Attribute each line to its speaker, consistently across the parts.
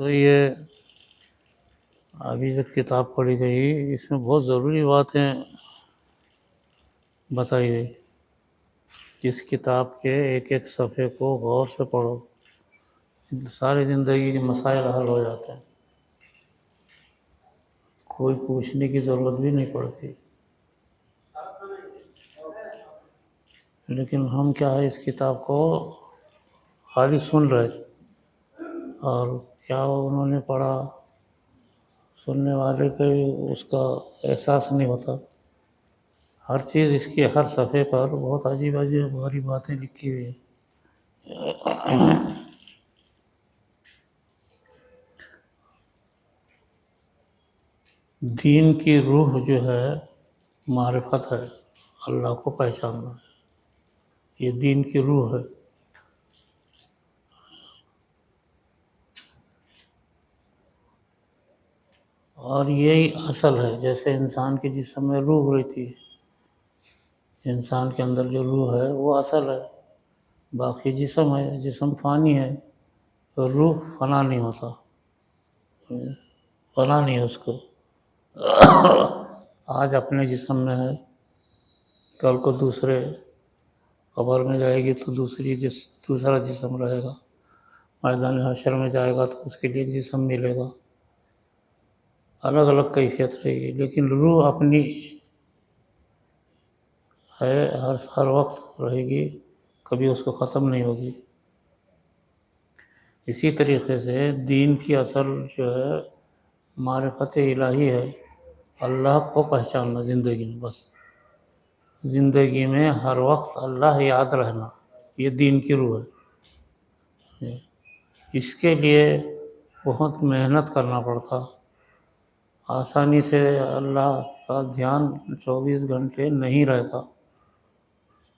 Speaker 1: تو یہ ابھی جو کتاب پڑھی گئی اس میں بہت ضروری باتیں بتائی گئی. اس کتاب کے ایک ایک صفحے کو غور سے پڑھو، ساری زندگی کے مسائل حل ہو جاتے ہیں، کوئی پوچھنے کی ضرورت بھی نہیں پڑتی. لیکن ہم کیا ہے اس کتاب کو خالی سن رہے اور کیا انہوں نے پڑھا، سننے والے کو اس کا احساس نہیں ہوتا. ہر چیز اس کے ہر صفحے پر بہت عجیب عجیب بڑی باتیں لکھی ہوئی ہیں. دین کی روح جو ہے معرفت ہے، اللہ کو پہچاننا ہے، یہ دین کی روح ہے. اور یہی اصل ہے. جیسے انسان کے جسم میں روح رہتی ہے، انسان کے اندر جو روح ہے وہ اصل ہے. باقی جسم ہے، جسم فانی ہے، تو روح فنا نہیں ہوتا، فنا نہیں ہے اس کو. آج اپنے جسم میں ہے، کل کو دوسرے قبر میں جائے گی تو دوسرا جسم رہے گا. میدان حشر میں جائے گا تو اس کے لیے جسم ملے گا، الگ الگ کیفیت رہے گی. لیکن روح اپنی ہے، ہر وقت رہے گی، کبھی اس کو ختم نہیں ہوگی. اسی طریقے سے دین کی اصل جو ہے معرفت الہی ہے، اللہ کو پہچاننا زندگی میں. بس زندگی میں ہر وقت اللہ یاد رہنا، یہ دین کی روح ہے. اس کے لیے بہت محنت کرنا پڑتا. آسانی سے اللہ کا دھیان 24 گھنٹے نہیں رہتا.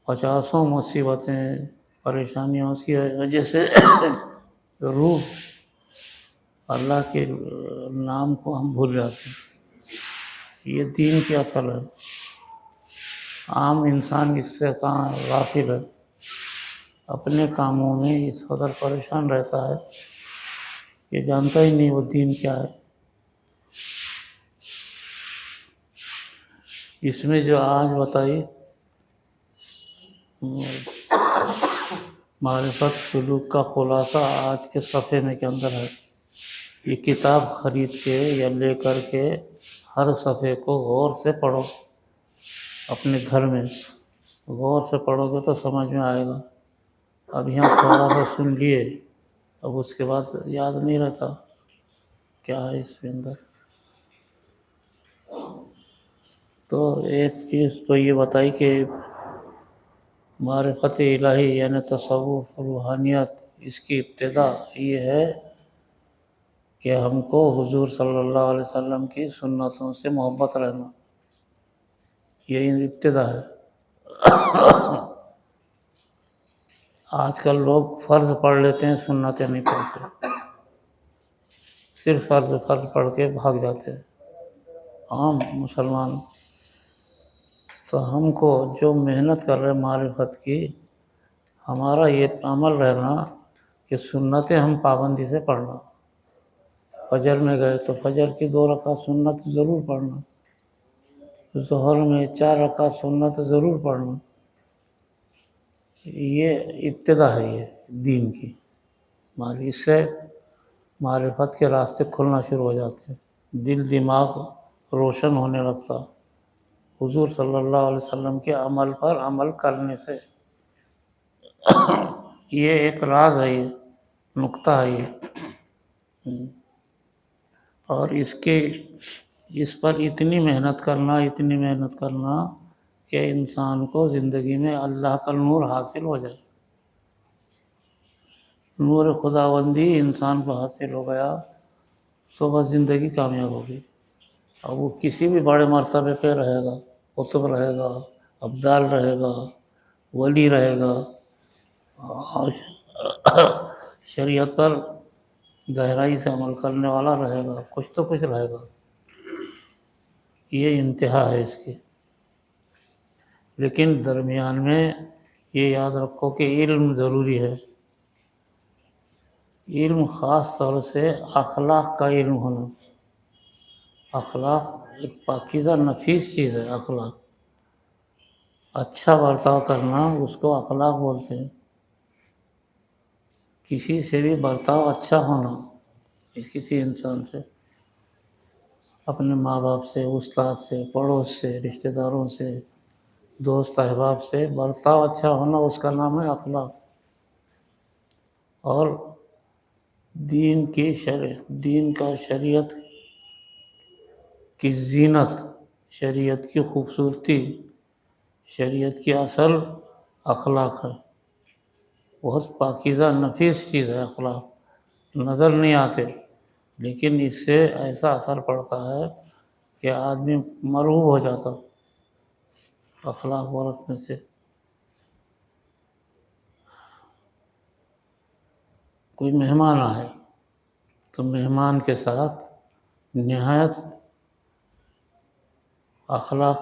Speaker 1: 50 مصیبتیں پریشانیوں کی وجہ سے روح اللہ کے نام کو ہم بھول جاتے ہیں. یہ دین کی اصل ہے. عام انسان اس سے کہاں غافل ہے، اپنے کاموں میں اس قدر پریشان رہتا ہے کہ جانتا ہی نہیں وہ دین کیا ہے. اس میں جو آج بتائی معرفت سلوک کا خلاصہ آج کے صفحے میں کے اندر ہے. یہ کتاب خرید کے یا لے کر کے ہر صفحے کو غور سے پڑھو، اپنے گھر میں غور سے پڑھو گے تو سمجھ میں آئے گا. اب یہاں تھوڑا سا سن لیے، اب اس کے بعد یاد نہیں رہتا کیا ہے اس کے اندر. تو ایک چیز تو یہ بتائی کہ معرفت الہی یعنی تصوف روحانیت، اس کی ابتدا یہ ہے کہ ہم کو حضور صلی اللہ علیہ وسلم کی سنتوں سے محبت رہنا، یہ ابتدا ہے. آج کل لوگ فرض پڑھ لیتے ہیں، سنتیں نہیں پڑھتے، صرف فرض پڑھ کے بھاگ جاتے ہیں عام مسلمان. تو ہم کو جو محنت کر رہے معرفت کی، ہمارا یہ عمل رہنا کہ سنتیں ہم پابندی سے پڑھنا. فجر میں گئے تو فجر کی 2 رکعت سنت ضرور پڑھنا، ظہر میں 4 رکعت سنت ضرور پڑھنا. یہ ابتدا ہے یہ دین کی. اس سے معرفت کے راستے کھلنا شروع ہو جاتے ہیں، دل دماغ روشن ہونے لگتا حضور صلی اللہ علیہ وسلم کے عمل پر عمل کرنے سے. یہ ایک راز ہے، یہ نقطہ ہے یہ. اور اس پر اتنی محنت کرنا کہ انسان کو زندگی میں اللہ کا نور حاصل ہو جائے. نور خداوندی انسان کو حاصل ہو گیا تو بس زندگی کامیاب ہوگی. اب وہ کسی بھی بڑے مرتبے پہ رہے گا، قطب رہے گا، ابدال رہے گا، ولی رہے گا، اور شریعت پر گہرائی سے عمل کرنے والا رہے گا، کچھ تو کچھ رہے گا. یہ انتہا ہے اس کی. لیکن درمیان میں یہ یاد رکھو کہ علم ضروری ہے. علم خاص طور سے اخلاق کا علم ہونا. اخلاق ایک پاکیزہ نفیس چیز ہے. اخلاق اچھا برتاؤ کرنا اس کو اخلاق بولتے ہیں. کسی سے بھی برتاؤ اچھا ہونا، کسی انسان سے، اپنے ماں باپ سے، استاد سے، پڑوس سے، رشتہ داروں سے، دوست احباب سے برتاؤ اچھا ہونا اس کا نام ہے اخلاق. اور دین کا شریعت کی زینت، شریعت کی خوبصورتی، شریعت کی اصل اخلاق ہے. بہت پاکیزہ نفیس چیز ہے اخلاق. نظر نہیں آتے لیکن اس سے ایسا اثر پڑتا ہے کہ آدمی مرعوب ہو جاتا اخلاق برتنے سے. کوئی مہمان آئے تو مہمان کے ساتھ نہایت اخلاق،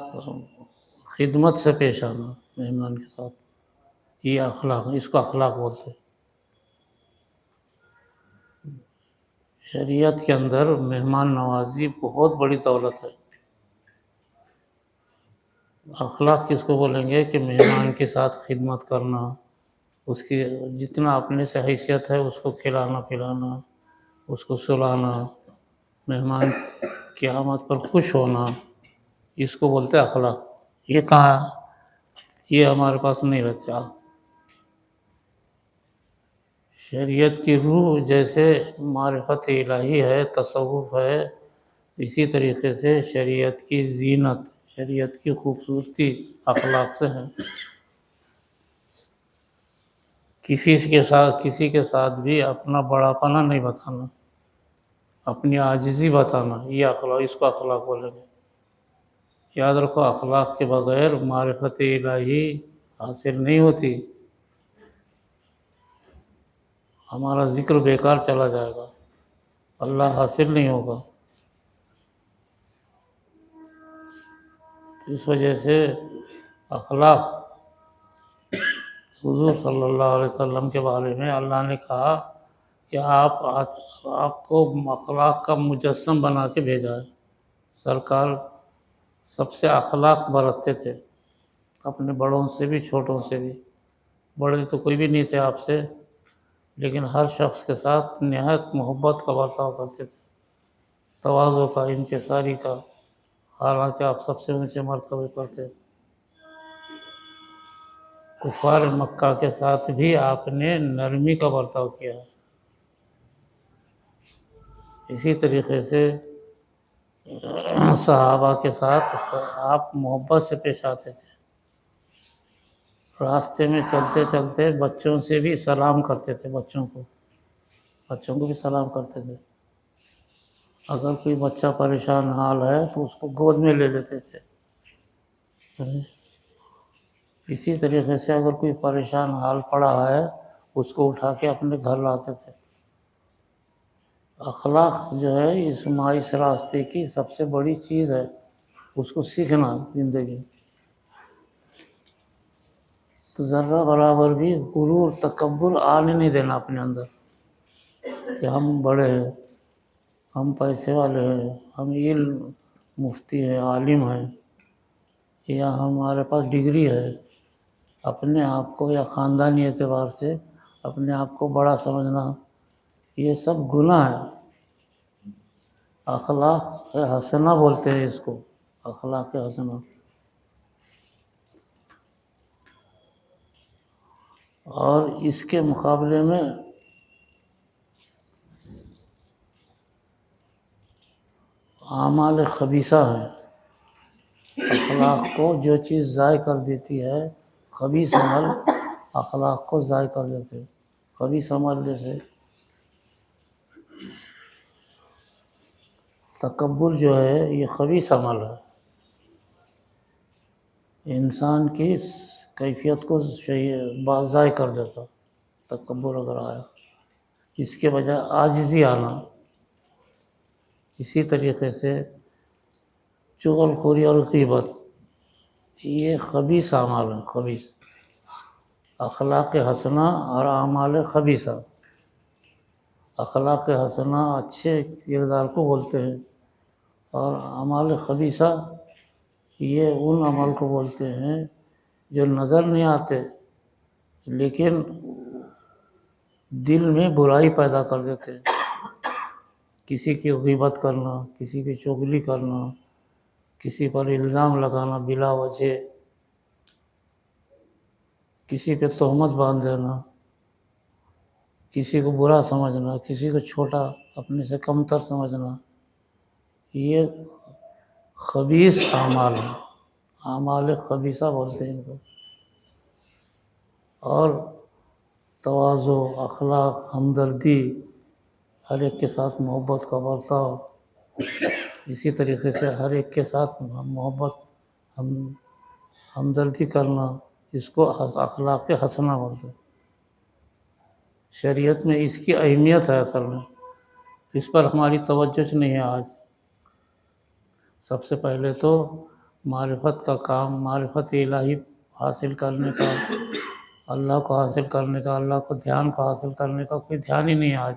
Speaker 1: خدمت سے پیش آنا مہمان کے ساتھ، یہ اخلاق، اس کو اخلاق بولتے ہیں. شریعت کے اندر مہمان نوازی بہت بڑی دولت ہے. اخلاق کس کو بولیں گے کہ مہمان کے ساتھ خدمت کرنا، اس کی جتنا اپنے سے حیثیت ہے اس کو کھلانا پلانا، اس کو سلانا، مہمان کی آمد پر خوش ہونا، اس کو بولتے ہیں اخلاق. یہ کہاں، یہ ہمارے پاس نہیں رہتا. شریعت کی روح جیسے معرفت الہی ہے، تصوف ہے، اسی طریقے سے شریعت کی زینت، شریعت کی خوبصورتی اخلاق سے ہے. کسی کے ساتھ بھی اپنا بڑا پنا نہیں بتانا، اپنی عاجزی بتانا، یہ اخلاق، اس کو اخلاق بولیں گے. یاد رکھو اخلاق کے بغیر معرفت الہی حاصل نہیں ہوتی. ہمارا ذکر بیکار چلا جائے گا، اللہ حاصل نہیں ہوگا. اس وجہ سے اخلاق، حضور صلی اللہ علیہ وسلم کے بارے میں اللہ نے کہا کہ آپ کو اخلاق کا مجسم بنا کے بھیجا ہے. سرکار سب سے اخلاق برتتے تھے، اپنے بڑوں سے بھی چھوٹوں سے بھی. بڑے تو کوئی بھی نہیں تھے آپ سے، لیکن ہر شخص کے ساتھ نہایت محبت کا برتاؤ کرتے تھے، تواضع کا، انکساری کا، حالانکہ آپ سب سے اونچے مرتبے پر تھے. کفار مکہ کے ساتھ بھی آپ نے نرمی کا برتاؤ کیا ہے. اسی طریقے سے صحابہ کے ساتھ آپ محبت سے پیش آتے تھے. راستے میں چلتے چلتے بچوں سے بھی سلام کرتے تھے، بچوں کو بھی سلام کرتے تھے. اگر کوئی بچہ پریشان حال ہے تو اس کو گود میں لے لیتے تھے. اسی طریقے سے اگر کوئی پریشان حال پڑا ہے اس کو اٹھا کے اپنے گھر لاتے تھے. اخلاق جو ہے اس راستے کی سب سے بڑی چیز ہے، اس کو سیکھنا زندگی. تو ذرہ برابر بھی غرور، تکبر آنے نہیں دینا اپنے اندر کہ ہم بڑے ہیں، ہم پیسے والے ہیں، ہم علم مفتی ہیں، عالم ہیں، یا ہمارے پاس ڈگری ہے. اپنے آپ کو یا خاندانی اعتبار سے اپنے آپ کو بڑا سمجھنا، یہ سب گناہ ہے. اخلاق حسنہ بولتے ہیں اس کو، اخلاق حسنہ. اور اس کے مقابلے میں اعمال خبیثہ ہے. اخلاق کو جو چیز ضائع کر دیتی ہے، خبیث عمل اخلاق کو ضائع کر دیتے ہیں. خبیث عمل جیسے تکبر جو ہے، یہ خبیث عمل ہے. انسان کی کیفیت کو ضائع کر دیتا تکبر اگر آیا. اس کے بجائے عاجزی آنا. اسی طریقے سے چغل خوری اور غیبت، یہ خبیث اعمال ہیں. خبیث اخلاق حسنہ اور اعمال خبیثہ. اخلاق حسنہ اچھے کردار کو بولتے ہیں، اور اعمال خبیثہ یہ ان عمل کو بولتے ہیں جو نظر نہیں آتے لیکن دل میں برائی پیدا کر دیتے ہیں۔ کسی کی غیبت کرنا، کسی کی چغلی کرنا، کسی پر الزام لگانا بلا وجہ، کسی پہ تہمت باندھ دینا، کسی کو برا سمجھنا، کسی کو چھوٹا اپنے سے کمتر سمجھنا، یہ خبیث اعمال ہیں، اعمال خبیثہ بولتے ہیں ان کو۔ اور تواضع، اخلاق، ہمدردی، ہر ایک کے ساتھ محبت کا برتاؤ، اسی طریقے سے ہر ایک کے ساتھ محبت، ہمدردی کرنا، اس کو اخلاق حسنہ بولتے ہیں۔ شریعت میں اس کی اہمیت ہے، اصل میں اس پر ہماری توجہ نہیں ہے آج۔ سب سے پہلے تو معرفت کا کام، معرفت الہی حاصل کرنے کا، اللہ کو حاصل کرنے کا، اللہ کو دھیان کو حاصل کرنے کا کوئی دھیان ہی نہیں ہے آج۔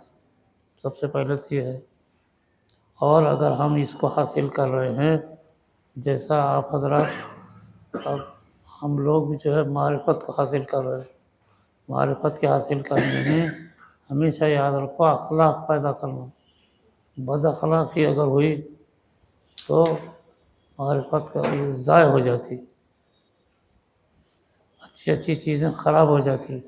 Speaker 1: سب سے پہلے تو یہ ہے۔ اور اگر ہم اس کو حاصل کر رہے ہیں، جیسا آپ حضرات، اب ہم لوگ جو ہے معرفت کو حاصل کر رہے ہیں، معرفت کے حاصل کرنے میں ہمیشہ یاد رکھو اخلاق پیدا کرنا۔ بد اخلاقی اگر ہوئی تو معرفت کا ضائع ہو جاتی، اچھی اچھی چیزیں خراب ہو جاتی۔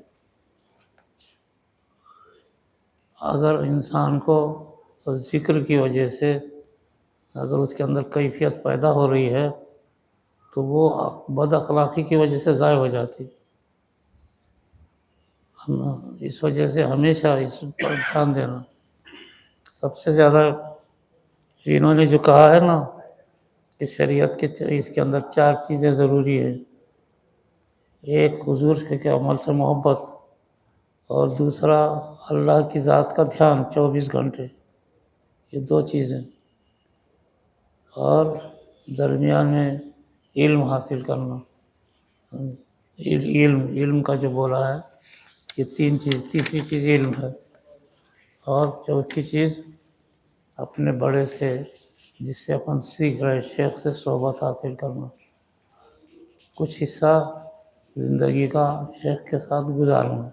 Speaker 1: اگر انسان کو ذکر کی وجہ سے اگر اس کے اندر کیفیت پیدا ہو رہی ہے تو وہ بد اخلاقی کی وجہ سے ضائع ہو جاتی۔ اس وجہ سے ہمیشہ اس پر دھیان دینا۔ سب سے زیادہ انہوں نے جو کہا ہے نا کہ شریعت کے اس کے اندر 4 چیزیں ضروری ہیں، ایک حضور کے عمل سے محبت، اور دوسرا اللہ کی ذات کا دھیان 24 گھنٹے، یہ 2 چیزیں، اور درمیان میں علم حاصل کرنا، علم کا جو بولا ہے یہ 3 چیز، تیسری چیز علم ہے، اور چوتھی چیز اپنے بڑے سے جس سے اپن سیکھ رہے شیخ سے صحبت حاصل کرنا، کچھ حصہ زندگی کا شیخ کے ساتھ گزارنا،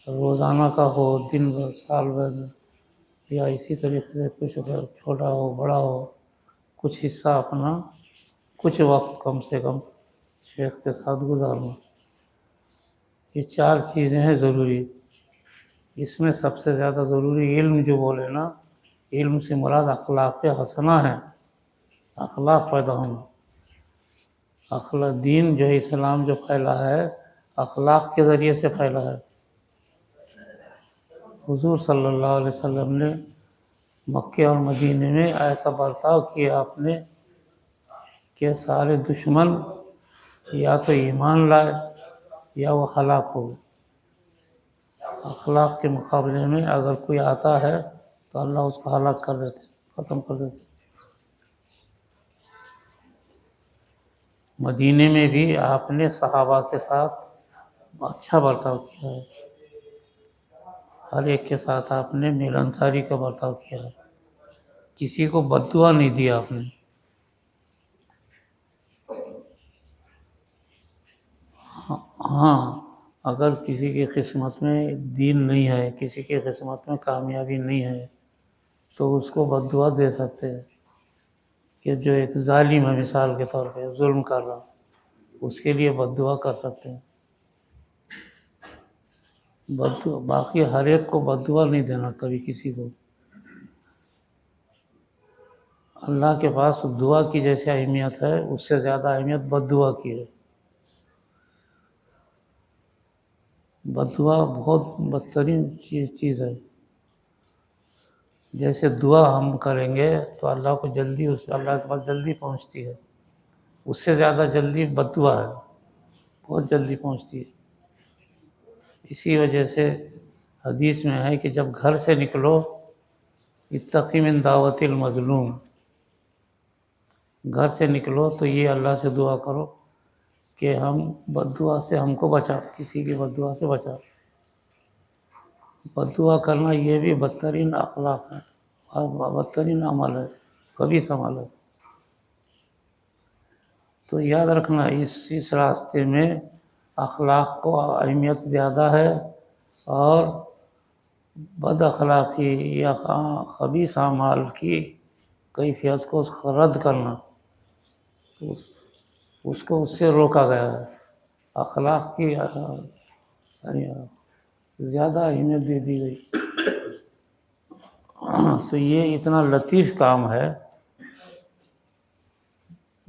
Speaker 1: روزانہ کا ہو، دن بھر، سال بھر میں، یا اسی طریقے سے کچھ چھوٹا ہو بڑا ہو، کچھ حصہ اپنا کچھ وقت کم سے کم شیخ کے ساتھ گزارنا۔ یہ 4 چیزیں ہیں ضروری۔ اس میں سب سے زیادہ ضروری علم جو بولے نا، علم سے مراد اخلاق حسنہ ہے، اخلاق پیدا ہونا۔ دین جو ہے اسلام جو پھیلا ہے اخلاق کے ذریعے سے پھیلا ہے۔ حضور صلی اللہ علیہ وسلم نے مکے اور مدینے میں ایسا برتاؤ کیا آپ نے کہ سارے دشمن یا تو ایمان لائے یا وہ ہلاک ہو گئے۔ اخلاق کے مقابلے میں اگر کوئی آتا ہے تو اللہ اس کو ہلاک کر دیتے، ختم کر دیتے۔ مدینے میں بھی آپ نے صحابہ کے ساتھ اچھا برتاؤ کیا ہے، ہر ایک کے ساتھ آپ نے ملنساری کا برتاؤ کیا ہے، کسی کو بد دعا نہیں دیا آپ نے۔ ہاں، اگر کسی کی قسمت میں دین نہیں ہے، کسی کی قسمت میں کامیابی نہیں ہے تو اس کو بد دعا دے سکتے ہیں کہ جو ایک ظالم ہے مثال کے طور پہ ظلم کر رہا، اس کے لیے بد دعا کر سکتے ہیں۔ باقی ہر ایک کو بد دعا نہیں دینا کبھی کسی کو۔ اللہ کے پاس دعا کی جیسے اہمیت ہے اس سے زیادہ اہمیت بد دعا کی ہے۔ بد دعا بہت بدترین چیز ہے۔ جیسے دعا ہم کریں گے تو اللہ کو جلدی اللہ کے پاس جلدی پہنچتی ہے، اس سے زیادہ جلدی بد دعا ہے، بہت جلدی پہنچتی ہے۔ اسی وجہ سے حدیث میں ہے کہ جب گھر سے نکلو اتقی من دعوت المظلوم، گھر سے نکلو تو یہ اللہ سے دعا کرو کہ ہم بد دعا سے ہم کو بچا، کسی کی بد دعا سے بچا۔ بد دعا کرنا یہ بھی بدترین اخلاق ہے اور بدترین عمل ہے، خبیث عمل ہے۔ تو یاد رکھنا اس راستے میں اخلاق کو اہمیت زیادہ ہے، اور بد اخلاقی یا خبیث اعمال کی کیفیت کو رد کرنا، اس کو اس سے روکا گیا ہے۔ اخلاق کی زیادہ اہمیت دے دی گئی۔ تو یہ اتنا لطیف کام ہے،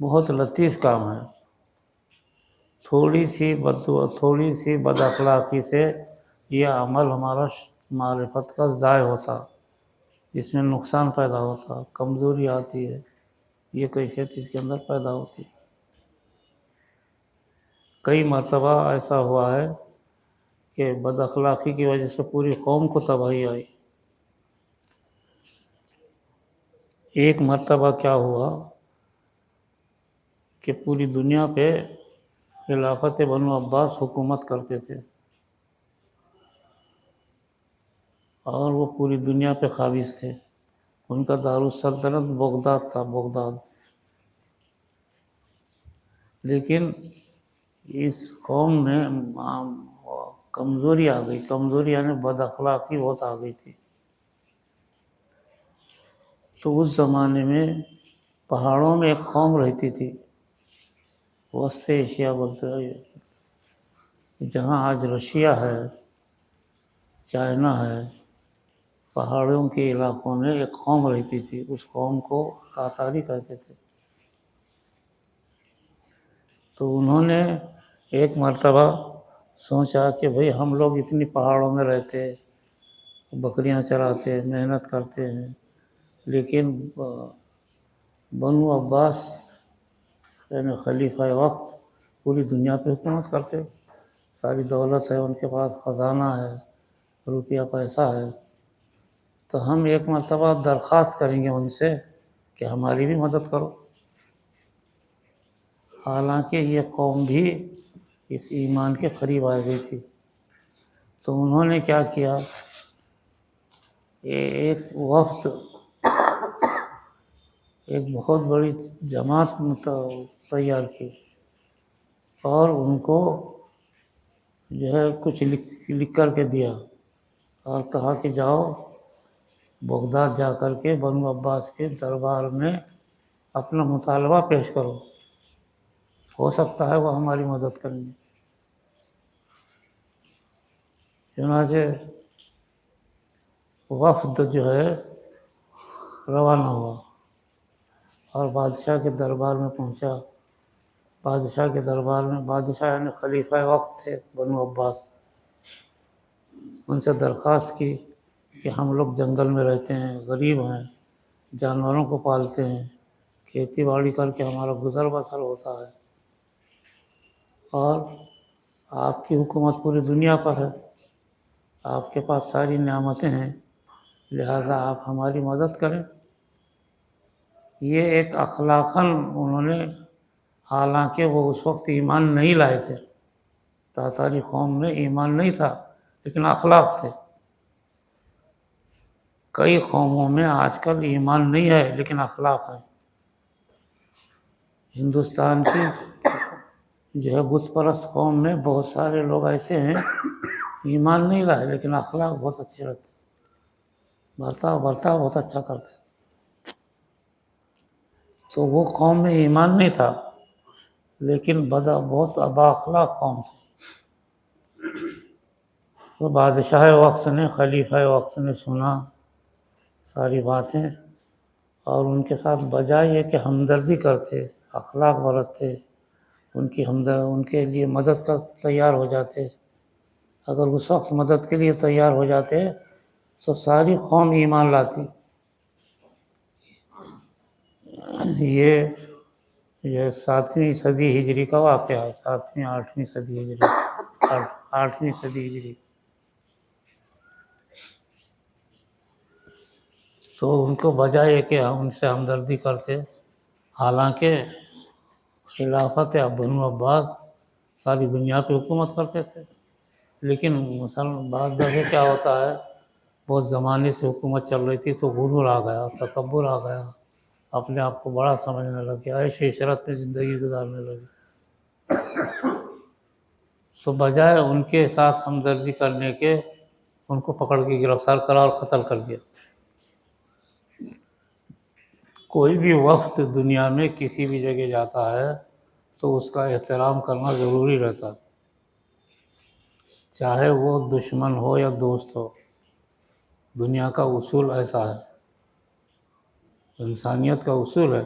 Speaker 1: بہت لطیف کام ہے۔ تھوڑی سی بد اخلاقی سے یہ عمل ہمارا معرفت کا ضائع ہوتا، اس میں نقصان پیدا ہوتا، کمزوری آتی ہے، یہ کیفیت اس کے اندر پیدا ہوتی۔ کئی مرتبہ ایسا ہوا ہے کہ بد اخلاقی کی وجہ سے پوری قوم کو تباہی آئی۔ ایک مرتبہ کیا ہوا کہ پوری دنیا پہ خلافت بنو عباس حکومت کرتے تھے، اور وہ پوری دنیا پہ قابض تھے۔ ان کا دارالسلطنت بغداد تھا، بغداد۔ لیکن اس قوم میں کمزوری آ گئی، کمزوری یعنی بد اخلاقی بہت آ گئی تھی۔ تو اس زمانے میں پہاڑوں میں ایک قوم رہتی تھی، وسط ایشیا بولتے ہیں، جہاں آج رشیا ہے، چائنا ہے، پہاڑوں کے علاقوں میں ایک قوم رہتی تھی، اس قوم کو تاتاری کہتے تھے۔ تو انہوں نے ایک مرتبہ سوچا کہ بھئی ہم لوگ اتنی پہاڑوں میں رہتے، بکریاں چراتے، محنت کرتے ہیں، لیکن بنو عباس یعنی خلیفہ وقت پوری دنیا پہ حکومت کرتے، ساری دولت ہے ان کے پاس، خزانہ ہے، روپیہ پیسہ ہے۔ تو ہم ایک مرتبہ درخواست کریں گے ان سے کہ ہماری بھی مدد کرو۔ حالانکہ یہ قوم بھی اس ایمان کے قریب آ گئی تھی۔ تو انہوں نے کیا کیا، ایک وفد، ایک بہت بڑی جماعت تیار کی، اور ان کو جو ہے کچھ لکھ کر کے دیا، اور کہا کہ جاؤ بغداد جا کر کے بنو عباس کے دربار میں اپنا مطالبہ پیش کرو، ہو سکتا ہے وہ ہماری مدد کریں گے۔ چنانچہ وفد جو ہے روانہ ہوا اور بادشاہ کے دربار میں پہنچا۔ بادشاہ کے دربار میں، بادشاہ یعنی خلیفہ وقت تھے بنو عباس، ان سے درخواست کی کہ ہم لوگ جنگل میں رہتے ہیں، غریب ہیں، جانوروں کو پالتے ہیں، کھیتی باڑی کر کے ہمارا گزر بسر ہوتا ہے، اور آپ کی حکومت پوری دنیا پر ہے، آپ کے پاس ساری نعمتیں ہیں، لہذا آپ ہماری مدد کریں۔ یہ ایک اخلاقاً انہوں نے، حالانکہ وہ اس وقت ایمان نہیں لائے تھے، تاتاری قوم میں ایمان نہیں تھا، لیکن اخلاق تھے۔ کئی قوموں میں آج کل ایمان نہیں ہے لیکن اخلاق ہے۔ ہندوستان کی جو ہے بت پرست قوم میں بہت سارے لوگ ایسے ہیں، ایمان نہیں لائے لیکن اخلاق بہت اچھے رہتے، برتاؤ بہت اچھا کرتے۔ تو وہ قوم میں ایمان نہیں تھا لیکن بہت بااخلاق قوم تھی۔ تو بادشاہ وقت نے، خلیفہ وقت نے سنا ساری باتیں، اور ان کے ساتھ بجائے یہ کہ ہمدردی کرتے، اخلاق برتتے، ان کے لیے مدد کا تیار ہو جاتے، اگر اس وقت مدد کے لیے تیار ہو جاتے تو ساری قوم ایمان لاتی۔ یہ 7ویں صدی ہجری کا واقعہ ہے، 7ویں 8ویں صدی ہجری، 8ویں صدی ہجری۔ تو ان کو بجائے کہ ہم ان سے ہمدردی کرتے، حالانکہ خلافت بنو عباس ساری دنیا پہ حکومت کرتے تھے، لیکن بعض جگہ کیا ہوتا ہے، بہت زمانے سے حکومت چل رہی تھی تو غرور آ گیا، تکبر آ گیا، اپنے آپ کو بڑا سمجھنے لگے، عیش عشرت میں زندگی گزارنے لگے، تو بجائے ان کے ساتھ ہمدردی کرنے کے ان کو پکڑ کے گرفتار کرا اور قتل کر دیا۔ کوئی بھی وفد دنیا میں کسی بھی جگہ جاتا ہے تو اس کا احترام کرنا ضروری رہتا ہے، چاہے وہ دشمن ہو یا دوست ہو۔ دنیا کا اصول ایسا ہے، انسانیت کا اصول ہے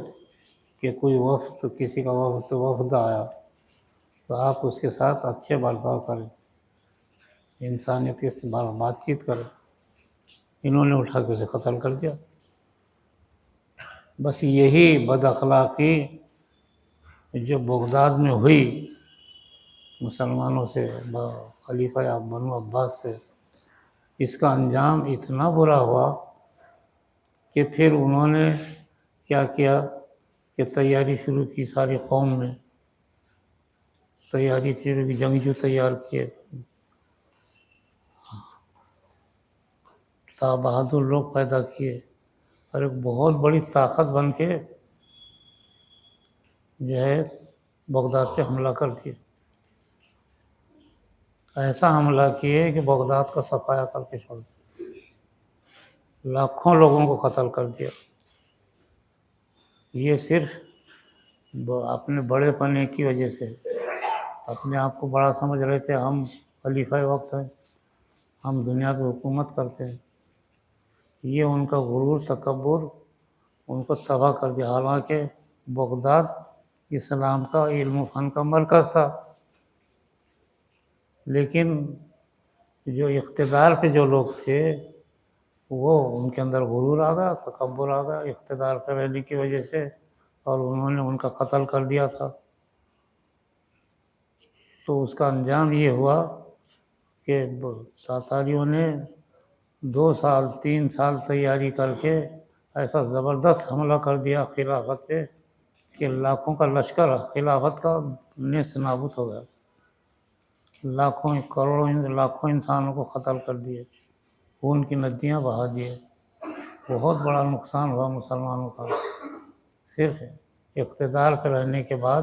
Speaker 1: کہ کوئی وفد، کسی کا وفد آیا تو آپ اس کے ساتھ اچھے برتاؤ کریں، انسانیت کے بات چیت کریں۔ انہوں نے اٹھا کے اسے قتل کر دیا۔ بس یہی بد اخلاقی جو بغداد میں ہوئی مسلمانوں سے، خلیفہ بنو عباس سے، اس کا انجام اتنا برا ہوا کہ پھر انہوں نے کیا کیا کہ تیاری شروع کی، ساری قوم نے تیاری شروع کی، جنگجو تیار کیے، بہادر لوگ پیدا کیے، اور ایک بہت بڑی طاقت بن کے جو ہے بغداد پہ حملہ کر دیا۔ ایسا حملہ کیے کہ بغداد کا صفایا کر کے چھوڑ دیا، لاکھوں لوگوں کو قتل کر دیا۔ یہ صرف اپنے بڑے پنے کی وجہ سے، اپنے آپ کو بڑا سمجھ رہے تھے، ہم خلیفہ وقت ہیں، ہم دنیا پہ حکومت کرتے ہیں۔ یہ ان کا غرور، تکبر ان کو تباہ کر دیا۔ حالانکہ بغداد اسلام کا علم و فن کا مرکز تھا، لیکن جو اقتدار پہ جو لوگ تھے وہ ان کے اندر غرور آ گیا، تکبر آ گیا اقتدار پہ رہنے کی وجہ سے، اور انہوں نے ان کا قتل کر دیا تھا۔ تو اس کا انجام یہ ہوا کہ تاتاریوں نے 2 سال 3 سال تیاری کر کے ایسا زبردست حملہ کر دیا خلافت پہ کہ لاکھوں کا لشکر خلافت کا نیست نابود ہو گیا، لاکھوں انسانوں کو قتل کر دیے، خون کی ندیاں بہا دیے۔ بہت بڑا نقصان ہوا مسلمانوں کا۔ صرف اقتدار پہ رہنے کے بعد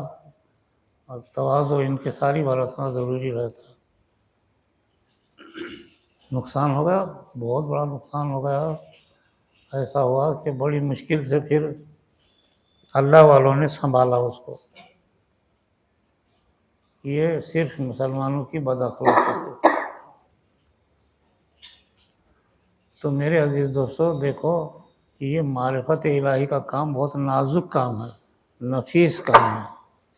Speaker 1: اور تواضع و انکساری برتنا ضروری رہتا ہے۔ نقصان ہو گیا، بہت بڑا نقصان ہو گیا۔ ایسا ہوا کہ بڑی مشکل سے پھر اللہ والوں نے سنبھالا اس کو۔ یہ صرف مسلمانوں کی بد اخلاقی سے۔ تو میرے عزیز دوستو دیکھو، یہ معرفت الہی کا کام بہت نازک کام ہے، نفیس کام ہے،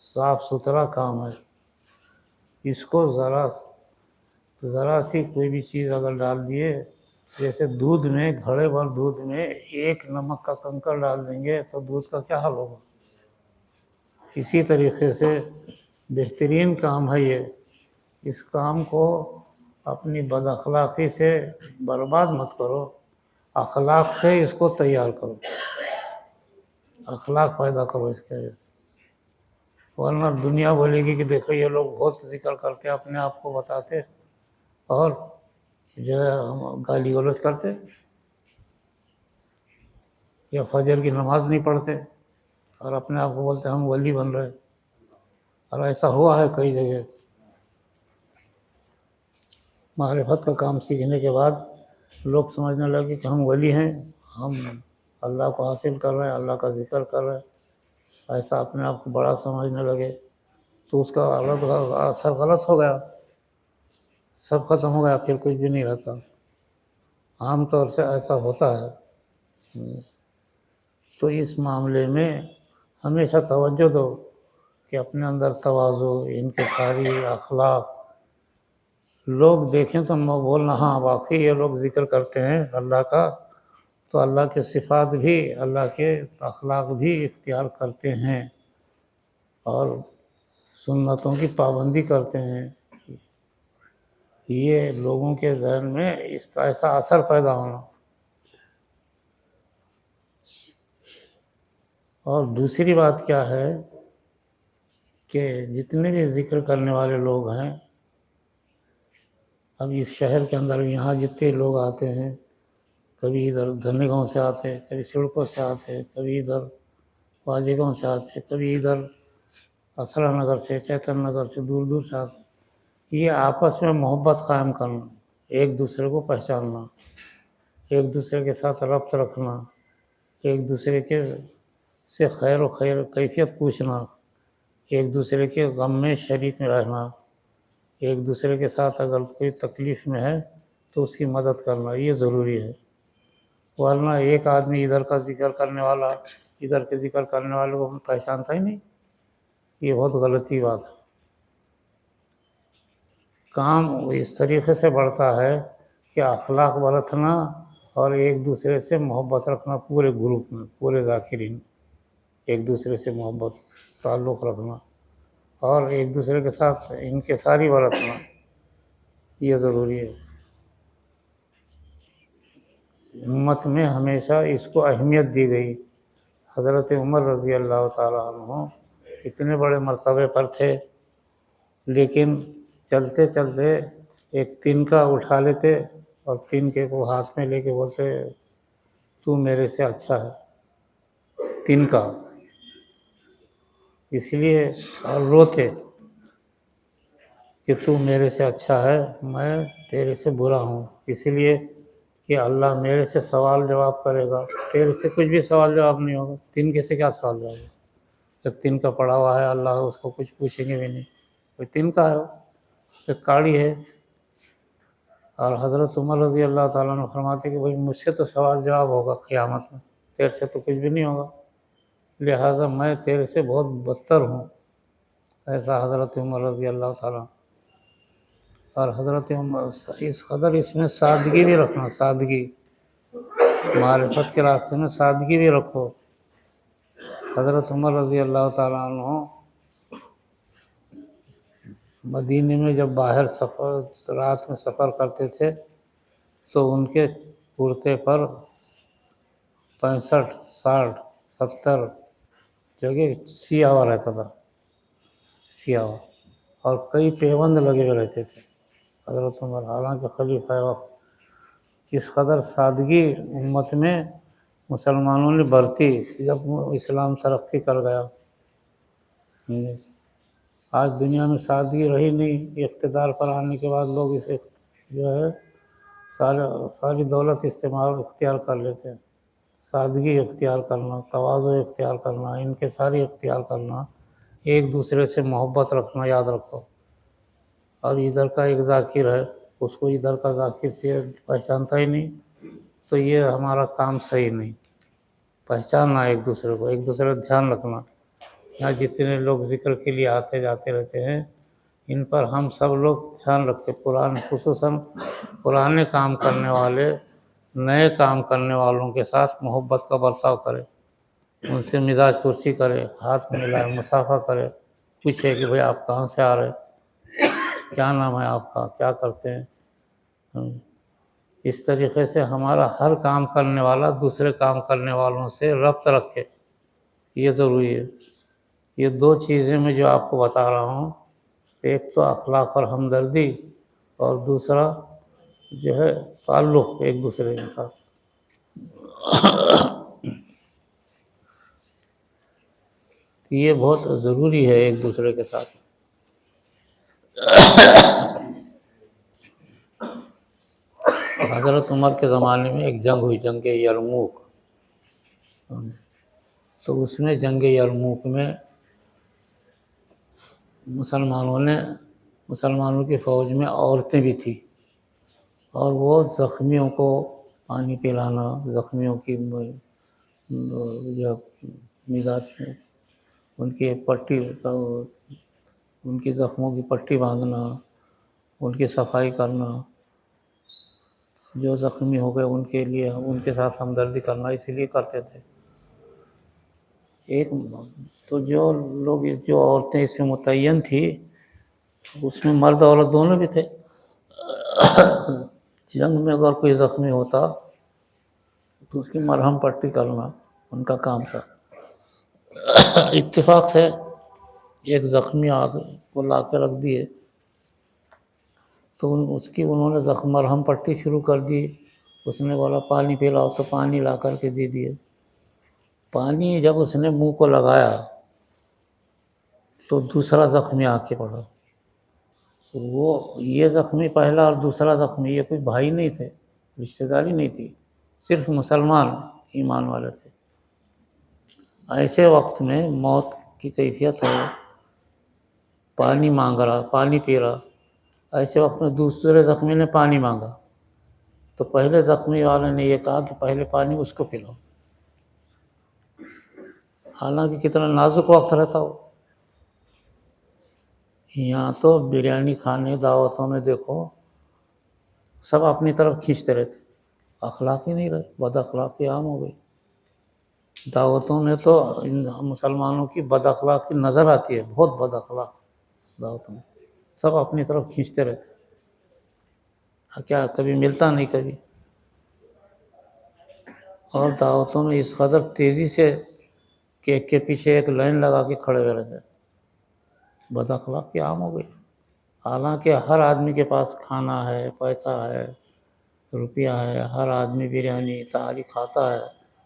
Speaker 1: صاف ستھرا کام ہے۔ اس کو ذرا سی کوئی بھی چیز اگر ڈال دیے، جیسے دودھ میں، گھڑے بھر دودھ میں 1 نمک کا کنکر ڈال دیں گے تو دودھ کا کیا حال ہوگا؟ اسی طریقے سے بہترین کام ہے یہ۔ اس کام کو اپنی بد اخلاقی سے برباد مت کرو، اخلاق سے اس کو تیار کرو، اخلاق پیدا کرو اس کے۔ ورنہ دنیا بولے گی کہ دیکھو یہ لوگ بہت ذکر کرتے، اپنے آپ کو بتاتے اور جو ہے گالی گلوچ کرتے، یا فجر کی نماز نہیں پڑھتے اور اپنے آپ کو بولتے ہم ولی بن رہے۔ اور ایسا ہوا ہے کئی جگہ۔ معرفت کا کام سیکھنے کے بعد لوگ سمجھنے لگے کہ ہم ولی ہیں، ہم اللہ کو حاصل کر رہے ہیں، اللہ کا ذکر کر رہے ہیں، ایسا اپنے آپ کو بڑا سمجھنے لگے تو اس کا اثر غلط ہو گیا، سب ختم ہو گیا، پھر کچھ بھی نہیں رہتا۔ عام طور سے ایسا ہوتا ہے۔ تو اس معاملے میں ہمیشہ توجہ دو کہ اپنے اندر تواضع، انکساری اخلاق، لوگ دیکھیں تو بولنا ہاں واقعی یہ لوگ ذکر کرتے ہیں اللہ کا، تو اللہ کے صفات بھی، اللہ کے اخلاق بھی اختیار کرتے ہیں اور سنتوں کی پابندی کرتے ہیں۔ یہ لوگوں کے ذہن میں ایسا اثر پیدا ہونا۔ اور دوسری بات کیا ہے کہ جتنے بھی ذکر کرنے والے لوگ ہیں اب اس شہر کے اندر یہاں جتنے لوگ آتے ہیں، کبھی ادھر دھنی گاؤں سے آتے ہیں، کبھی سڑکوں سے آتے ہیں، کبھی ادھر واجی گاؤں سے آتے ہیں، کبھی ادھر اسرا نگر سے، چیتن نگر سے، دور دور سے آتے ہیں۔ یہ آپس میں محبت قائم کرنا، ایک دوسرے کو پہچاننا، ایک دوسرے کے ساتھ ربط رکھنا، ایک دوسرے کے سے خیر و کیفیت پوچھنا، ایک دوسرے کے غم میں شریک میں رہنا، ایک دوسرے کے ساتھ اگر کوئی تکلیف میں ہے تو اس کی مدد کرنا، یہ ضروری ہے۔ ورنہ ایک آدمی ادھر کا ذکر کرنے والا ادھر کے ذکر کرنے والے کو پہچانتا ہی نہیں، یہ بہت غلطی بات ہے۔ کام اس طریقے سے بڑھتا ہے کہ اخلاق برتنا اور ایک دوسرے سے محبت رکھنا، پورے گروپ میں، پورے ذاکرین، ایک دوسرے سے محبت تعلق رکھنا اور ایک دوسرے کے ساتھ انکساری برتنا، یہ ضروری ہے۔ امت میں ہمیشہ اس کو اہمیت دی گئی۔ حضرت عمر رضی اللہ تعالیٰ عنہ اتنے بڑے مرتبے پر تھے، لیکن چلتے چلتے ایک تنکا اٹھا لیتے اور تنکے کو ہاتھ میں لے کے بولتے تو میرے سے اچھا ہے، تنکا، اس لیے اور روتے کہ تو میرے سے اچھا ہے، میں تیرے سے برا ہوں، اس لیے کہ اللہ میرے سے سوال جواب کرے گا، تیرے سے کچھ بھی سوال جواب نہیں ہوگا۔ تنکے سے کیا سوال جواب ہے؟ ایک تنکا پڑا ہوا ہے، اللہ اس کو کچھ پوچھیں گے بھی نہیں، کوئی تنکا ہے، ایک کاڑی ہے۔ اور حضرت عمر رضی اللہ تعالیٰ عنہ فرماتے کہ بھائی مجھ سے تو سوال جواب ہوگا قیامت میں، تیرے سے تو کچھ بھی نہیں ہوگا، لہٰذا میں تیرے سے بہت بدتر ہوں، ایسا حضرت عمر رضی اللہ تعالیٰ۔ اور حضرت عمر اس قدر اس میں سادگی بھی رکھنا، سادگی، معرفت کے راستے میں سادگی بھی رکھو۔ حضرت عمر رضی اللہ تعالیٰ عنہ مدینے میں جب باہر رات میں سفر کرتے تھے تو ان کے کرتے پر 65 60 70 جگہ سیا ہوا رہتا تھا، سیا ہوا، اور کئی پیوند لگے ہوئے رہتے تھے حضرت عمر، حالانکہ خلیفہ وقت۔ اس قدر سادگی امت میں مسلمانوں نے برتی جب اسلام ترقی کر گیا۔ آج دنیا میں سادگی رہی نہیں، اقتدار پر آنے کے بعد لوگ اسے جو ہے ساری دولت اختیار کر لیتے ہیں۔ سادگی اختیار کرنا، تواضع اختیار کرنا، انکساری اختیار کرنا، ایک دوسرے سے محبت رکھنا، یاد رکھو۔ اور ادھر کا ایک ذاکر ہے، اس کو ادھر کا ذاکر سے پہچانتا ہی نہیں، تو یہ ہمارا کام صحیح نہیں۔ پہچاننا ایک دوسرے کو، ایک دوسرے کا دھیان رکھنا۔ یہاں جتنے لوگ ذکر کے لیے آتے جاتے رہتے ہیں، ان پر ہم سب لوگ دھیان رکھیں، خصوصاً پرانے کام کرنے والے نئے کام کرنے والوں کے ساتھ محبت کا برتاؤ کرے، ان سے مزاج پرسی کرے، ہاتھ ملائے، مصافحہ کرے، پوچھے کہ بھئی آپ کہاں سے آ رہے، کیا نام ہے آپ کا، کیا کرتے ہیں۔ اس طریقے سے ہمارا ہر کام کرنے والا دوسرے کام کرنے والوں سے ربط رکھے، یہ ضروری ہے۔ یہ دو چیزیں میں جو آپ کو بتا رہا ہوں، ایک تو اخلاق اور ہمدردی، اور دوسرا جو ہے تعلق ایک دوسرے کے ساتھ۔ یہ بہت ضروری ہے ایک دوسرے کے ساتھ۔ حضرت عمر کے زمانے میں ایک جنگ ہوئی، جنگ یرموک، تو اس میں جنگ یرموک میں مسلمانوں کی فوج میں عورتیں بھی تھیں، اور وہ زخمیوں کو پانی پلانا، زخمیوں کی مزاج میں ان کی پٹی، ان کی زخموں کی پٹی باندھنا، ان کی صفائی کرنا، جو زخمی ہو گئے ان کے لیے ان کے ساتھ ہمدردی کرنا، اسی لیے کرتے تھے۔ تو جو عورتیں اس میں متعین تھی، اس میں مرد عورت دونوں بھی تھے۔ جنگ میں اگر کوئی زخمی ہوتا تو اس کی مرہم پٹی کرنا ان کا کام تھا۔ اتفاق سے ایک زخمی آدمی کو لا کے رکھ دیے، تو اس کی انہوں نے زخم مرہم پٹی شروع کر دی. اس نے بولا پانی پلاؤ، تو پانی لا کر کے دے دیے. پانی جب اس نے منہ کو لگایا تو دوسرا زخمی آ کے پڑا. وہ یہ زخمی پہلا اور دوسرا زخمی یہ کوئی بھائی نہیں تھے، رشتہ داری نہیں تھی، صرف مسلمان ایمان والے تھے. ایسے وقت میں موت کی کیفیت ہے، پانی مانگ رہا، پانی پی رہا. ایسے وقت میں دوسرے زخمی نے پانی مانگا تو پہلے زخمی والے نے یہ کہا کہ پہلے پانی اس کو پلاؤ. حالانکہ کتنا نازک وقت رہتا ہو. یہاں تو بریانی کھانے دعوتوں میں دیکھو سب اپنی طرف کھینچتے رہتے، اخلاقی نہیں رہے، بد اخلاقی عام ہو گئی. دعوتوں میں تو مسلمانوں کی بد اخلاقی نظر آتی ہے، بہت بد اخلاق دعوتوں میں، سب اپنی طرف کھینچتے رہتے. کیا کبھی ملتا نہیں کبھی. اور دعوتوں میں اس قدر تیزی سے کہ ایک کے پیچھے ایک لائن لگا کے کھڑے ہوئے رہتے. بد اخلاقی عام ہو گئی. حالانکہ ہر آدمی کے پاس کھانا ہے، پیسہ ہے، روپیہ ہے، ہر آدمی بریانی تہاری کھاتا ہے،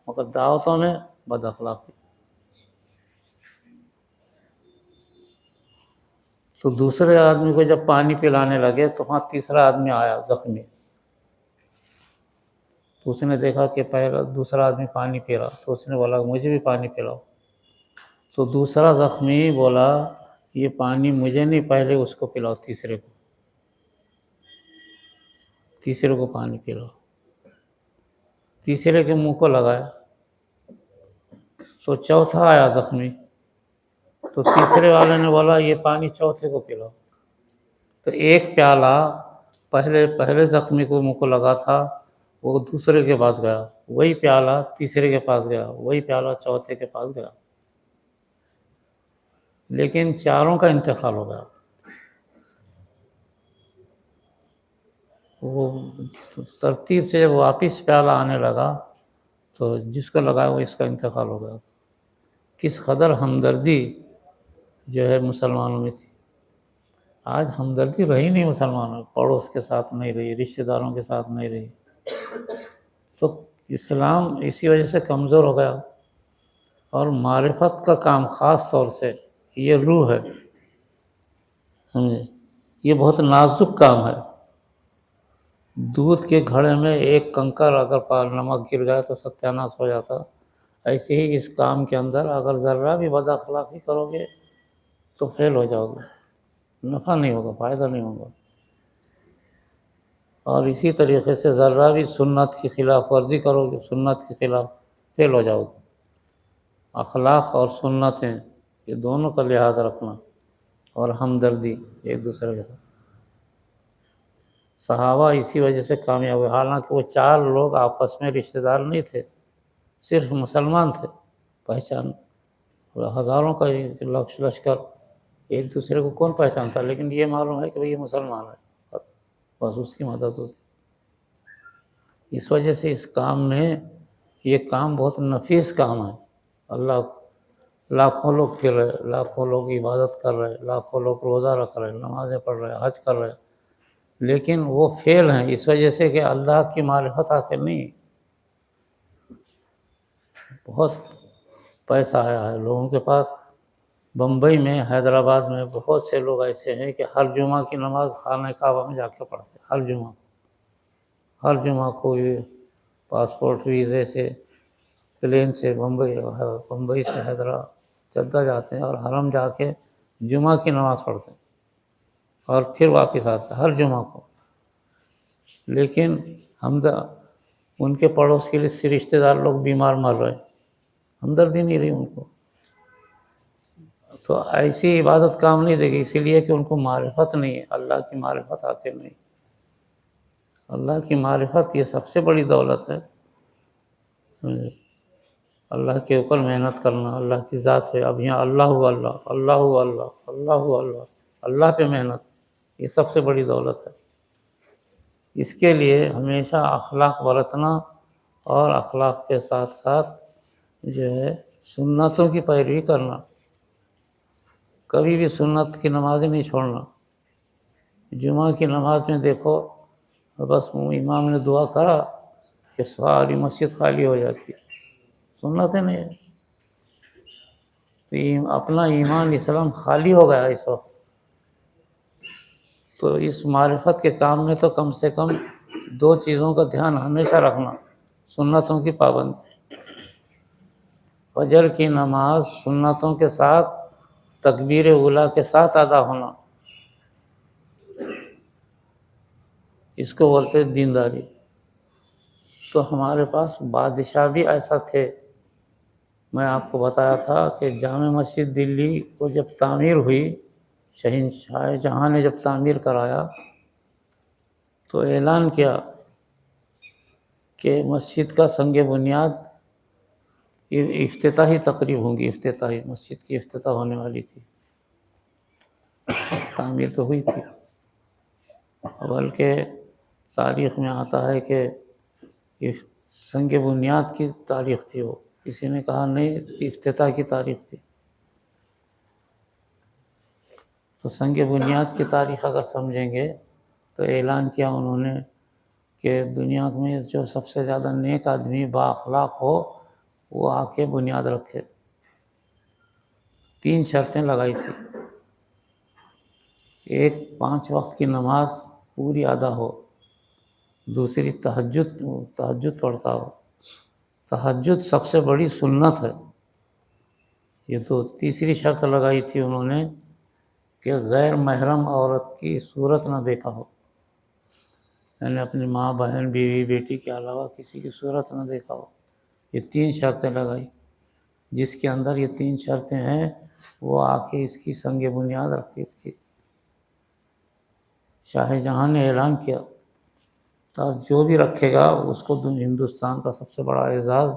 Speaker 1: مگر دعوتوں میں بد اخلاقی. تو دوسرے آدمی کو جب پانی پلانے لگے تو وہاں تیسرا آدمی آیا زخمی. تو اس نے دیکھا کہ پہلا دوسرا آدمی پانی پی رہا، تو اس نے بولا مجھے بھی پانی پلاؤ. تو دوسرا زخمی بولا یہ پانی مجھے نہیں، پہلے اس کو پلاؤ، تیسرے کو پانی پلاؤ. تیسرے کے منہ کو لگایا تو چوتھا آیا زخمی. تو تیسرے والے نے بولا یہ پانی چوتھے کو پلاؤ. تو ایک پیالہ پہلے زخمی کو منہ کو لگا تھا، وہ دوسرے کے پاس گیا، وہی پیالہ تیسرے کے پاس گیا، وہی پیالہ چوتھے کے پاس گیا. لیکن چاروں کا انتقال ہو گیا. وہ ترتیب سے جب واپس پیالہ آنے لگا تو جس کو لگا وہ اس کا انتقال ہو گیا. کس قدر ہمدردی جو ہے مسلمانوں میں تھی. آج ہمدردی رہی نہیں مسلمانوں، پڑوس کے ساتھ نہیں رہی، رشتہ داروں کے ساتھ نہیں رہی. تو اسلام اسی وجہ سے کمزور ہو گیا. اور معرفت کا کام خاص طور سے یہ روح ہے، سمجھے، یہ بہت نازک کام ہے. دودھ کے گھڑے میں ایک کنکر اگر نمک گر گیا تو ستیہ ناش ہو جاتا. ایسے ہی اس کام کے اندر اگر ذرہ بھی بد اخلاقی کرو گے تو فیل ہو جاؤ گے، نفع نہیں ہوگا، فائدہ نہیں ہوگا. اور اسی طریقے سے ذرہ بھی سنت کی خلاف ورزی کرو گے، سنت کے خلاف، فیل ہو جاؤ گے. اخلاق اور سنتیں یہ دونوں کا لحاظ رکھنا اور ہمدردی ایک دوسرے کے ساتھ. صحابہ اسی وجہ سے کامیاب ہوئے. حالانکہ وہ 4 لوگ آپس میں رشتہ دار نہیں تھے، صرف مسلمان تھے. پہچان ہزاروں کا لشکر، ایک دوسرے کو کون پہچانتا، لیکن یہ معلوم ہے کہ یہ مسلمان ہے، بس اس کی مدد ہوتی. اس وجہ سے اس کام میں یہ کام بہت نفیس کام ہے. اللہ لاکھوں لوگ پھر رہے، لاکھوں لوگ عبادت کر رہے، لاکھوں لوگ روزہ رکھ رہے، نمازیں پڑھ رہے، حج کر رہے، لیکن وہ فیل ہیں اس وجہ سے کہ اللہ کی معرفت حاصل نہیں. بہت پیسہ آیا ہے لوگوں کے پاس. بمبئی میں، حیدرآباد میں بہت سے لوگ ایسے ہیں کہ ہر جمعہ کی نماز خانہ کعبہ میں جا کے پڑھتے ہیں. ہر جمعہ کو یہ پاسپورٹ ویزے سے پلین سے بمبئی سے حیدرآباد جدہ جاتے ہیں اور حرم جا کے جمعہ کی نماز پڑھتے ہیں اور پھر واپس آتے ہیں ہر جمعہ کو. لیکن ان کے پڑوس کے لیے رشتہ دار لوگ بیمار مر رہے، ہمدردی نہیں رہی ان کو. تو ایسی عبادت کام نہیں دے گی، اسی لیے کہ ان کو معرفت نہیں ہے، اللہ کی معرفت حاصل نہیں. اللہ کی معرفت یہ سب سے بڑی دولت ہے. اللہ کے اوپر محنت کرنا، اللہ کی ذات پہ. اب یہاں اللہ اللہ اللہ اللہ اللہ اللہ، اللہ پہ محنت، یہ سب سے بڑی دولت ہے. اس کے لیے ہمیشہ اخلاق برتنا اور اخلاق کے ساتھ ساتھ جو ہے سنتوں کی پیروی کرنا. کبھی بھی سنت کی نماز نہیں چھوڑنا. جمعہ کی نماز میں دیکھو بس امام نے دعا کرا کہ ساری مسجد خالی ہو جاتی ہے، سنت ہے نہیں، تو اپنا ایمان اسلام خالی ہو گیا اس وقت. تو اس معرفت کے کام میں تو کم سے کم 2 چیزوں کا دھیان ہمیشہ رکھنا، سنتوں کی پابندی، فجر کی نماز سنتوں کے ساتھ تکبیر اولیٰ کے ساتھ ادا ہونا، اس کو بولتے دینداری. تو ہمارے پاس بادشاہ بھی ایسا تھے. میں آپ کو بتایا تھا کہ جامع مسجد دلی کو جب تعمیر ہوئی، شاہ جہاں نے جب تعمیر کرایا تو اعلان کیا کہ مسجد کا سنگ بنیاد افتتاحی تقریب ہوں گی، افتتاحی مسجد کی افتتاح ہونے والی تھی، تعمیر تو ہوئی تھی، بلکہ تاریخ میں آتا ہے کہ سنگ بنیاد کی تاریخ تھی، وہ کسی نے کہا نہیں افتتاح کی تاریخ تھی. تو سنگ بنیاد کی تاریخ اگر سمجھیں گے تو اعلان کیا انہوں نے کہ دنیا میں جو سب سے زیادہ نیک آدمی با اخلاق ہو وہ آ کے بنیاد رکھے. 3 شرطیں لگائی تھی. ایک 5 وقت کی نماز پوری ادا ہو، دوسری تہجد پڑھتا ہو، تہجد سب سے بڑی سنت ہے یہ تو. تیسری شرط لگائی تھی انہوں نے کہ غیر محرم عورت کی صورت نہ دیکھا ہو، یعنی اپنی ماں بہن بیوی بیٹی کے علاوہ کسی کی صورت نہ دیکھا ہو. یہ 3 شرطیں لگائی. جس کے اندر یہ 3 شرطیں ہیں وہ آ کے اس کی سنگ بنیاد رکھے. اس کی شاہ جہاں نے اعلان کیا اور جو بھی رکھے گا اس کو ہندوستان کا سب سے بڑا اعزاز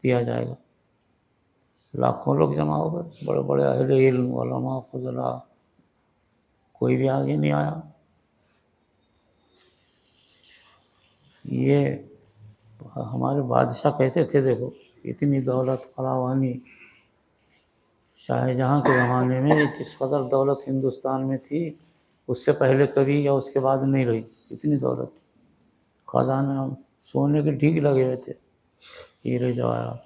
Speaker 1: دیا جائے گا. لاکھوں لوگ جمع ہو گئے، بڑے بڑے اہل علم، علماء، فضلاء، کوئی بھی آگے نہیں آیا. یہ ہمارے بادشاہ کیسے تھے دیکھو، اتنی دولت فراوانی. شاہ جہاں کے زمانے میں جس قدر دولت ہندوستان میں تھی اس سے پہلے کبھی یا اس کے بعد نہیں رہی. اتنی دولت، خزانہ سونے کے ڈھیگ لگے ہوئے تھے، ہیرے جواہرات،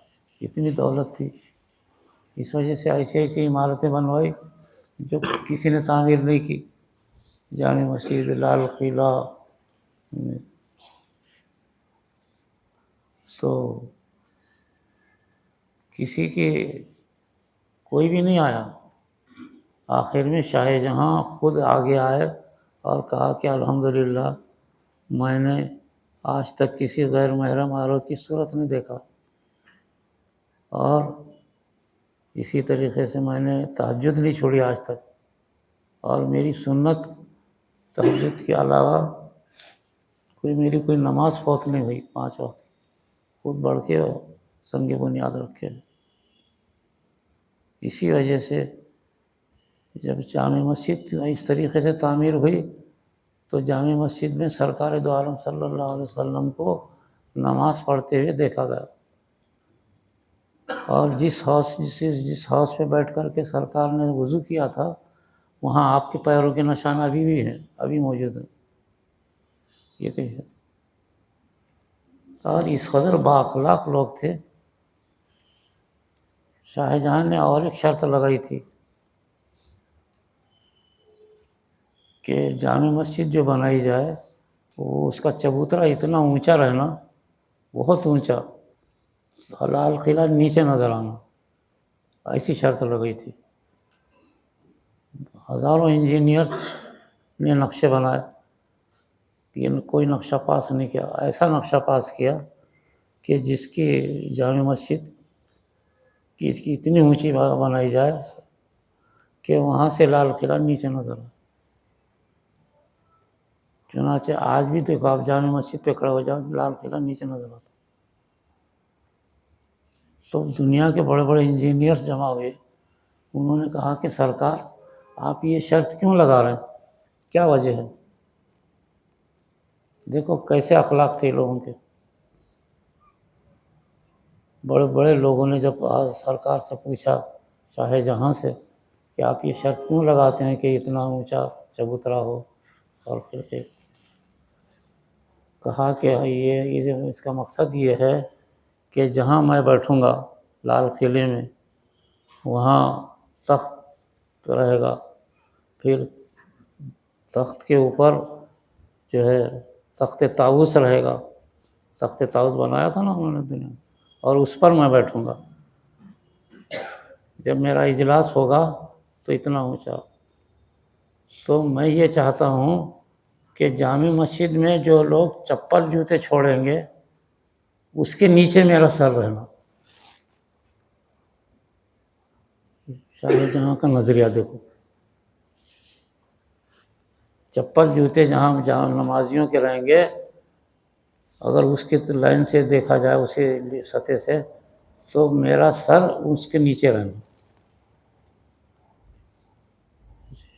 Speaker 1: اتنی دولت تھی. اس وجہ سے ایسی ایسی عمارتیں بنوائی جو کسی نے تعمیر نہیں کی. جامع مسجد، لال قلعہ. تو کسی کی کوئی بھی نہیں آیا. آخر میں شاہ جہاں خود آگے آئے اور کہا کہ الحمدللہ میں نے آج تک کسی غیر محرم عورت کی صورت نہیں دیکھا، اور اسی طریقے سے میں نے تہجد نہیں چھوڑی آج تک، اور میری سنت تہجد کے علاوہ میری کوئی نماز فوت نہیں ہوئی 5 وقت. خود بڑھ کے سنگ بنیاد رکھے. اسی وجہ سے جب جامع مسجد اس طریقے سے تعمیر ہوئی تو جامع مسجد میں سرکار دو عالم صلی اللہ علیہ وسلم کو نماز پڑھتے ہوئے دیکھا گیا. اور جس ہاؤس پہ بیٹھ کر کے سرکار نے وضو کیا تھا وہاں آپ کے پیروں کے نشان ابھی بھی ہیں، ابھی موجود ہیں. یہ کہیے. اور اس قدر با اخلاق لوگ تھے. شاہ جہاں نے اور ایک شرط لگائی تھی کہ جامع مسجد جو بنائی جائے وہ اس کا چبوترا اتنا اونچا رہنا، بہت اونچا، لال قلعہ نیچے نظر آنا. ایسی شرط لگائی تھی. ہزاروں انجینئر نے نقشے بنائے، لیکن کوئی نقشہ پاس نہیں کیا. ایسا نقشہ پاس کیا کہ جس کی جامع مسجد کی اتنی اونچی بنائی جائے کہ وہاں سے لال قلعہ نیچے نظر آئے. چنانچہ آج بھی دیکھو آپ جامع مسجد پہ کھڑے ہو جاؤ لال قلعہ نیچے نظر آتا. تو دنیا کے بڑے بڑے انجینئرز جمع ہوئے. انہوں نے کہا کہ سرکار آپ یہ شرط کیوں لگا رہے ہیں، کیا وجہ ہے؟ دیکھو کیسے اخلاق تھے لوگوں کے. بڑے بڑے لوگوں نے جب سرکار سے پوچھا، شاہ جہاں سے، کہ آپ یہ شرط کیوں لگاتے ہیں کہ اتنا اونچا چبوترا ہو، اور پھر کہا کہ یہ اس کا مقصد یہ ہے کہ جہاں میں بیٹھوں گا لال قلعے میں وہاں تخت رہے گا، پھر تخت کے اوپر جو ہے تخت طاؤس رہے گا، تخت طاؤس بنایا تھا نا انہوں نے دنیا میں، اور اس پر میں بیٹھوں گا جب میرا اجلاس ہوگا تو اتنا اونچا۔ تو میں یہ چاہتا ہوں کہ جامع مسجد میں جو لوگ چپل جوتے چھوڑیں گے اس کے نیچے میرا سر رہنا۔ شاہ جہاں کا نظریہ دیکھو، چپل جوتے جہاں نمازیوں کے رہیں گے، اگر اس کے لائن سے دیکھا جائے اسی سطح سے، تو میرا سر اس کے نیچے رہنا۔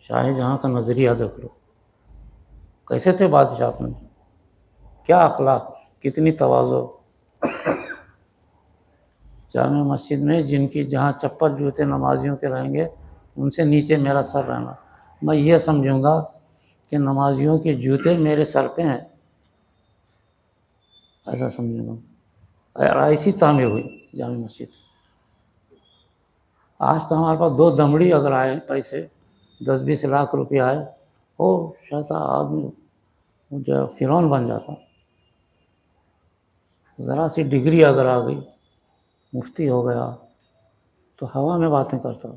Speaker 1: شاہ جہاں کا نظریہ دیکھ لو، کیسے تھے بادشاہ اپنے، کیا اخلاق، کتنی تواضع۔ جامع مسجد میں جہاں چپل جوتے نمازیوں کے رہیں گے ان سے نیچے میرا سر رہنا۔ میں یہ سمجھوں گا کہ نمازیوں کے جوتے میرے سر پہ ہیں، ایسا سمجھوں گا۔ اور ایسی تعمیر ہوئی جامع مسجد۔ آج تو ہمارے پاس 2 دمڑی اگر آئے پیسے، 10-20 لاکھ روپے آئے، وہ شاید آدمی جو فرعون بن جاتا۔ ذرا سی ڈگری اگر آ گئی، مفتی ہو گیا تو ہوا میں باتیں کرتا،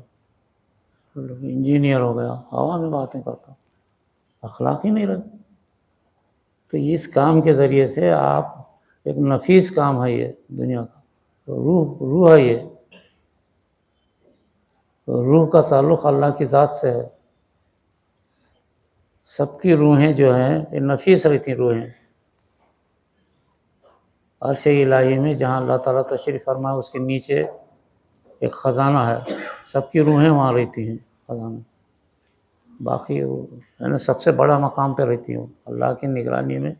Speaker 1: انجینئر ہو گیا ہوا میں باتیں کرتا، اخلاق ہی نہیں رہے۔ تو اس کام کے ذریعے سے آپ ایک نفیس کام ہے، یہ دنیا کا روح ہے، یہ روح کا تعلق اللہ کی ذات سے ہے۔ سب کی روحیں جو ہیں یہ نفیس رہتی روحیں۔ عرش الہی میں جہاں اللہ تعالیٰ تشریف فرمائے اس کے نیچے ایک خزانہ ہے، سب کی روحیں وہاں رہتی ہیں خزانہ۔ باقی یعنی سب سے بڑا مقام پہ رہتی ہوں، اللہ کی نگرانی میں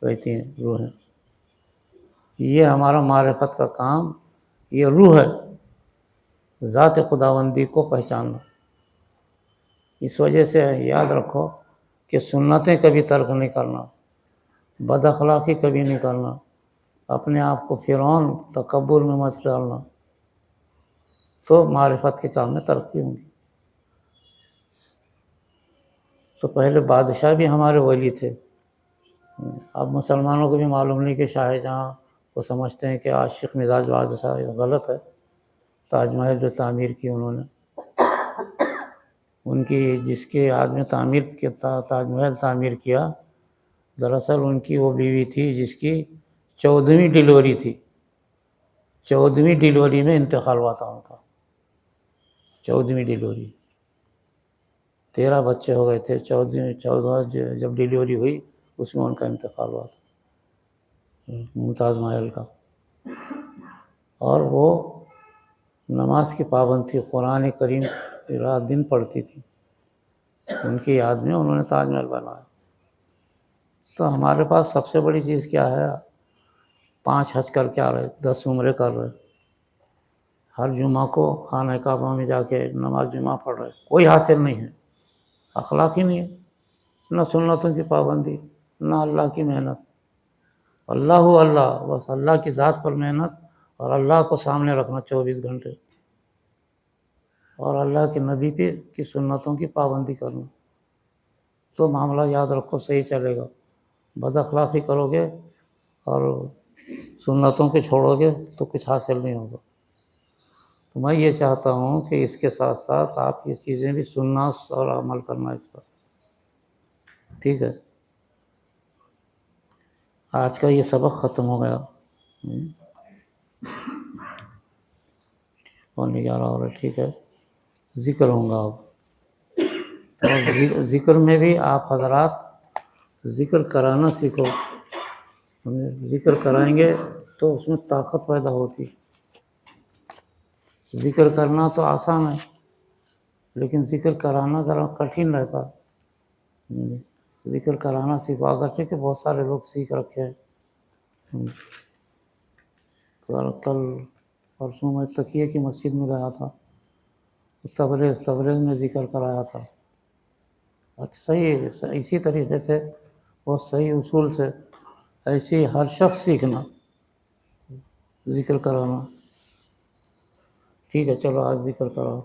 Speaker 1: رہتی ہیں روحیں۔ یہ ہمارا معرفت کا کام، یہ روح ہے، ذات خداوندی کو پہچاننا۔ اس وجہ سے یاد رکھو کہ سنتیں کبھی ترک نہیں کرنا، بد اخلاقی کبھی نہیں کرنا، اپنے آپ کو فرعون تکبر میں مت ڈالنا، تو معرفت کے کام میں ترقی ہوگی۔ تو پہلے بادشاہ بھی ہمارے ولی تھے۔ اب مسلمانوں کو بھی معلوم نہیں کہ شاہ جہاں کو سمجھتے ہیں کہ عاشق مزاج بادشاہ، یہ غلط ہے۔ تاج محل جو تعمیر کی انہوں نے، ان کی جس کے یاد میں تاج محل تعمیر کیا، دراصل ان کی وہ بیوی تھی جس کی 14ویں ڈیلیوری تھی، 14ویں ڈیلیوری میں انتقال ہوا تھا ان کا، 14ویں ڈیلیوری، 13 بچے ہو گئے تھے، 14 جب ڈیلیوری ہوئی اس میں ان کا انتقال ہوا تھا، ممتاز محل کا۔ اور وہ نماز کی پابند تھی، قرآن کریم رات دن پڑھتی تھی، ان کی یاد میں انہوں نے تاج محل بنایا۔ تو ہمارے پاس سب سے بڑی چیز کیا ہے؟ 5 حج کر کے آ رہے، 10 عمرے کر رہے، ہر جمعہ کو خانہ کعبہ میں جا کے نماز جمعہ پڑھ رہے، کوئی حاصل نہیں ہے، اخلاق ہی نہیں ہے، نہ سنتوں کی پابندی، نہ اللہ کی محنت۔ اللہ بس اللہ کی ذات پر محنت، اور اللہ کو سامنے رکھنا 24 گھنٹے، اور اللہ کے نبی کی سنتوں کی پابندی کرنا، تو معاملہ یاد رکھو صحیح چلے گا۔ بد اخلاقی کرو گے اور سنتوں کے چھوڑو گے تو کچھ حاصل نہیں ہوگا۔ تو میں یہ چاہتا ہوں کہ اس کے ساتھ ساتھ آپ یہ چیزیں بھی سننا اور عمل کرنا اس پر، ٹھیک ہے؟ آج کا یہ سبق ختم ہو گیا، 11:15 ہو رہا ہے، ٹھیک ہے؟ ذکر ہوں گا اب، اور ذکر میں بھی آپ حضرات ذکر کرانا سیکھو، ذکر کرائیں گے تو اس میں طاقت پیدا ہوتی۔ ذکر کرنا تو آسان ہے لیکن ذکر کرانا ذرا کٹھن رہتا۔ ذکر کرانا سیکھو، اگرچہ کہ بہت سارے لوگ سیکھ رکھے ہیں۔ کل پرسوں میں تقیہ کی مسجد میں گیا تھا، سبریز میں ذکر کرایا تھا، اچھا صحیح، اسی طریقے سے بہت صحیح اصول سے ایسے ہی ہر شخص سیکھنا، ذکر کرانا۔ ٹھیک ہے، چلو آج ذکر کراؤ۔